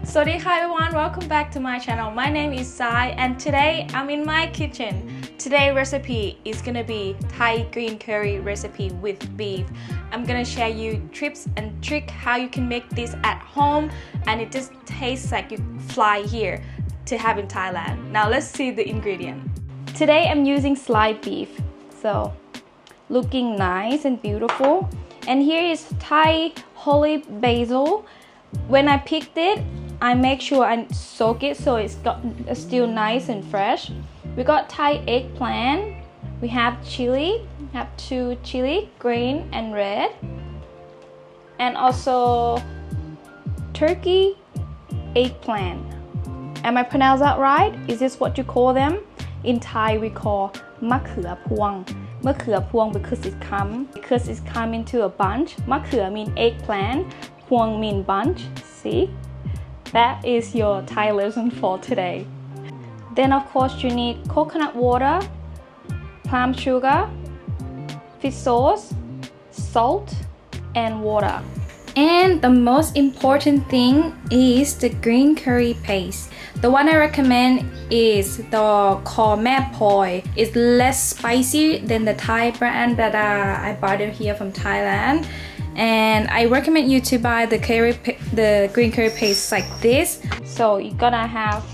Sawasdee everyone, welcome back to my channel. My name is Sai and today I'm in my kitchen. Today's recipe is gonna be Thai green curry recipe with beef. I'm gonna share you tips and tricks how you can make this at home and it just tastes like you fly here to have in Thailand. Now let's see the ingredient. Today I'm using sliced beef, so looking nice and beautiful. And here is Thai holy basil. When I picked it, I make sure I soak it so it's still nice and fresh. We got Thai eggplant. We have chili. We have 2 chili, green and red. And also turkey eggplant. Am I pronounce that right? Is this what you call them? In Thai we call มะเขือพวง มะเขือพวงbecause it's come into a bunch. มะเขือ mean eggplant. Phuong mean bunch. See? That is your Thai lesson for today. Then of course you need coconut water, palm sugar, fish sauce, salt, and water. And the most important thing is the green curry paste. The one I recommend is the called Mae Poi. It's less spicy than the Thai brand that I bought it here from Thailand. And I recommend you to buy the green curry paste like this. So you're gonna have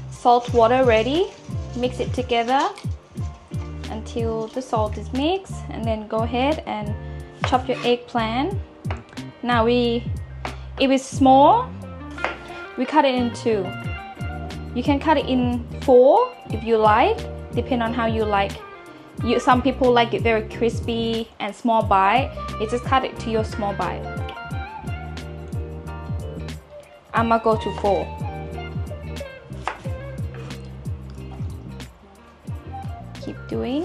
salt water ready. Mix it together until the salt is mixed, and then go ahead and chop your eggplant. Now if it's small, we cut it in 2. You can cut it in 4 if you like, depending on how you like. Some people like it very crispy and small bite. You just cut it to your small bite. I'ma go to 4. Keep doing.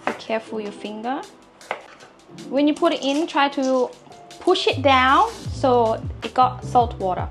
Be careful your finger. When you put it in, try to push it down so it got salt water.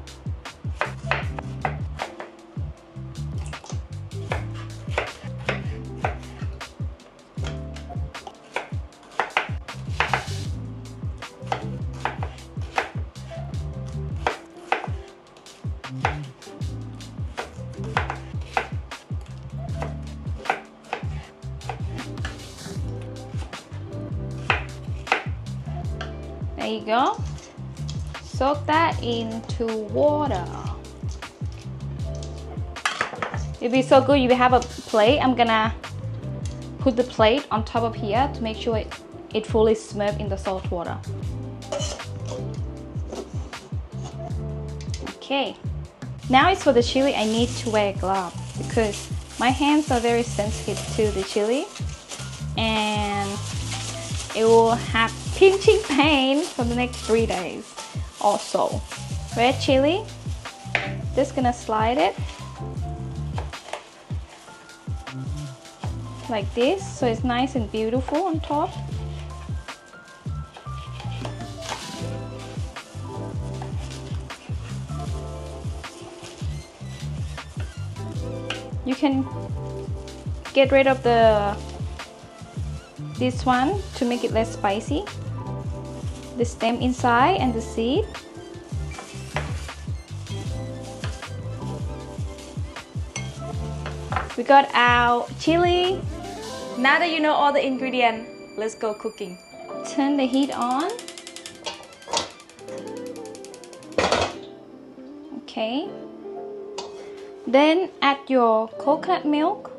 There you go. Soak that into water. It'd be so good if you have a plate. I'm gonna put the plate on top of here to make sure it fully submerged in the salt water. Okay. Now it's for the chili. I need to wear a glove because my hands are very sensitive to the chili and it will have pinching pain for the next 3 days. Also, red chili, just gonna slide it like this so it's nice and beautiful on top. You can get rid of this one to make it less spicy. The stem inside and the seed. We got our chili. Now that you know all the ingredients, let's go cooking. Turn the heat on. Okay. Then add your coconut milk.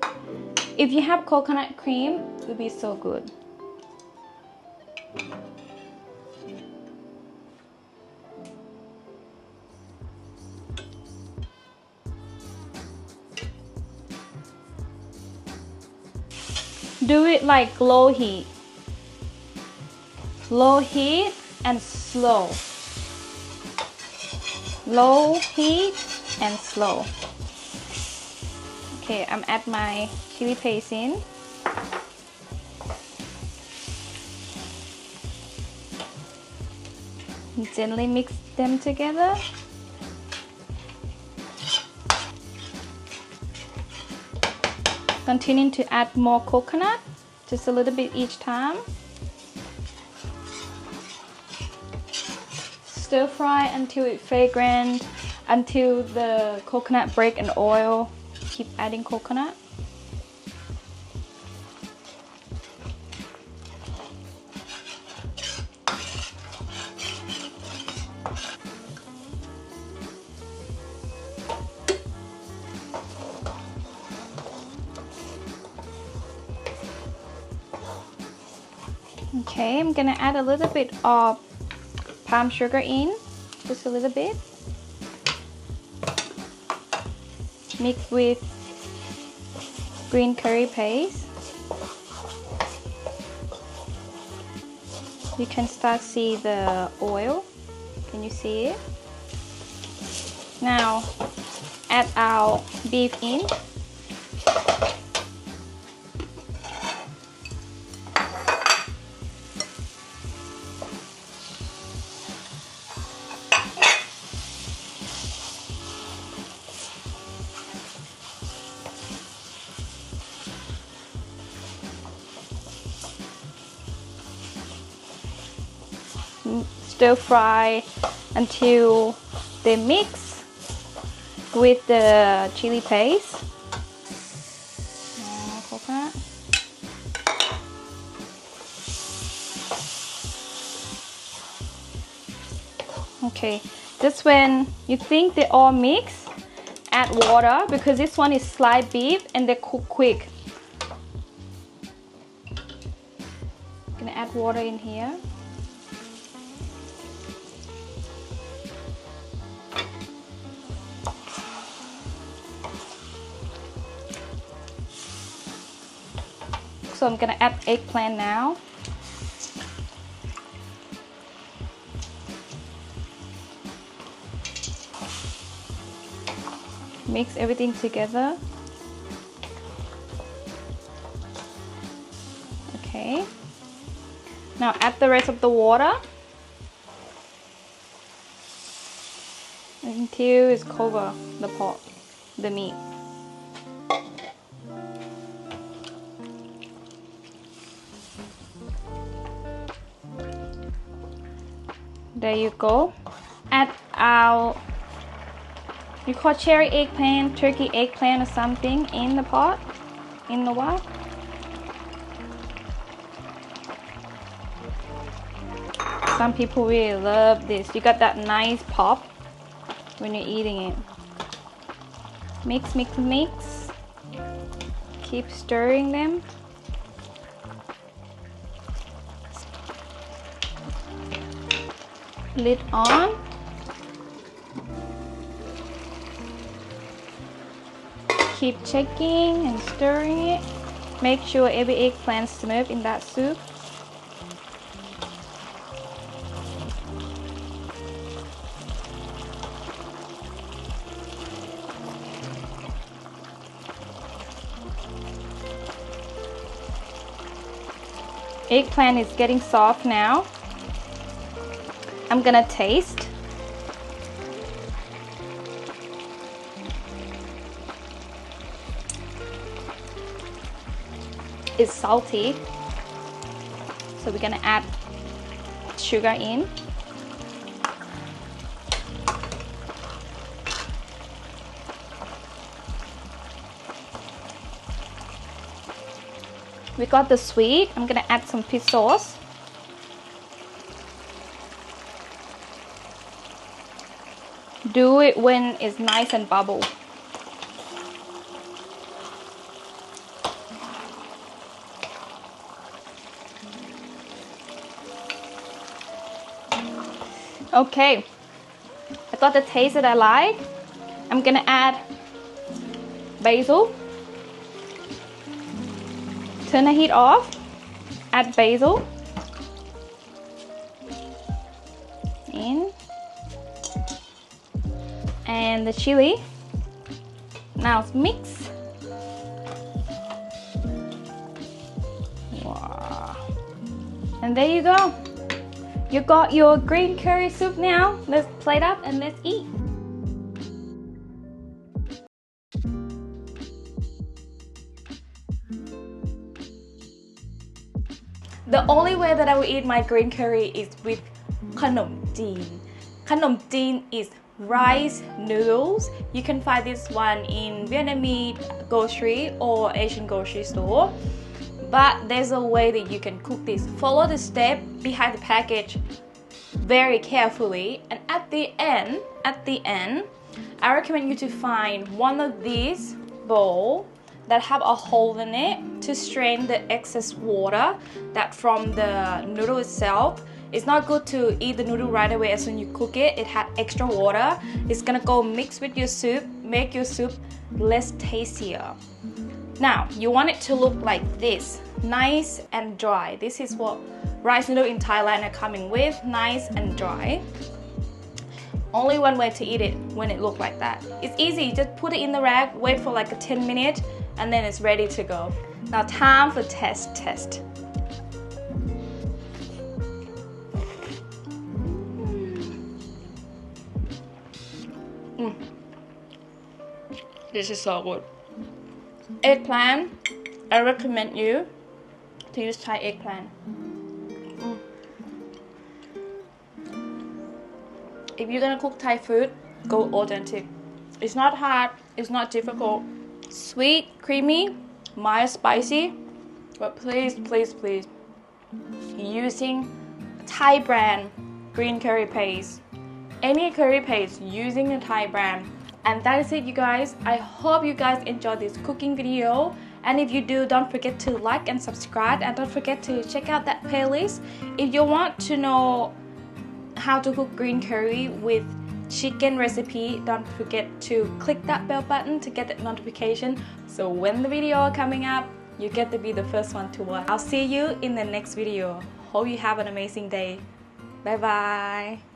If you have coconut cream, it would be so good. Do it like low heat. Low heat and slow. Low heat and slow. Okay, I'm add my chili paste in. Gently mix them together. Continue to add more coconut. just a little bit each time. Stir fry until it's fragrant, until the coconut break in oil. Keep adding coconut. Okay, I'm gonna add a little bit of palm sugar in, just a little bit. Mix with green curry paste. You can start see the oil. Can you see it? Now add our beef in. Stir fry until they mix with the chili paste. Coconut. Okay, just when you think they all mix, add water because this one is sliced beef and they cook quick. Gonna add water in here. So I'm gonna add eggplant now. Mix everything together. Okay. Now add the rest of the water until it's cover the pot, the meat. There you go. Add our, you call cherry eggplant, turkey eggplant or something in the pot, in the wok. Some people really love this. You got that nice pop when you're eating it. Mix, mix, mix. Keep stirring them. Lid on. Keep checking and stirring it. Make sure every eggplant is smooth in that soup. Eggplant is getting soft now. I'm gonna taste. It's salty, so we're gonna add sugar in. We got the sweet. I'm gonna add some fish sauce. Do it when it's nice and bubble. Okay, I got the taste that I like. I'm gonna add basil. Turn the heat off. Add basil. In. And the chili. Now mix. Wow. And there you go. You got your green curry soup now. Let's plate up and let's eat. The only way that I will eat my green curry is with khanom jeen. Khanom jeen is rice noodles. You can find this one in Vietnamese grocery or Asian grocery store. But there's a way that you can cook this. Follow the step behind the package very carefully, and at the end, I recommend you to find one of these bowls that have a hole in it to strain the excess water that from the noodle itself. It's not good to eat the noodle right away as soon as you cook it. It had extra water. It's gonna go mix with your soup, make your soup less tastier. Now, you want it to look like this, nice and dry. This is what rice noodle in Thailand are coming with, nice and dry. Only one way to eat it when it looks like that. It's easy, just put it in the rack, wait for like a 10 minutes, and then it's ready to go. Now time for test. This is so good. Eggplant, I recommend you to use Thai eggplant. If you're gonna cook Thai food, go authentic. It's not hard, it's not difficult. Sweet, creamy, mild, spicy, but please, using Thai brand green curry paste. Any curry paste using a Thai brand. And that is it, you guys. I hope you guys enjoyed this cooking video. And if you do, don't forget to like and subscribe, and don't forget to check out that playlist. If you want to know how to cook green curry with chicken recipe, don't forget to click that bell button to get that notification, so when the video are coming up, you get to be the first one to watch. I'll see you in the next video. Hope you have an amazing day. Bye bye.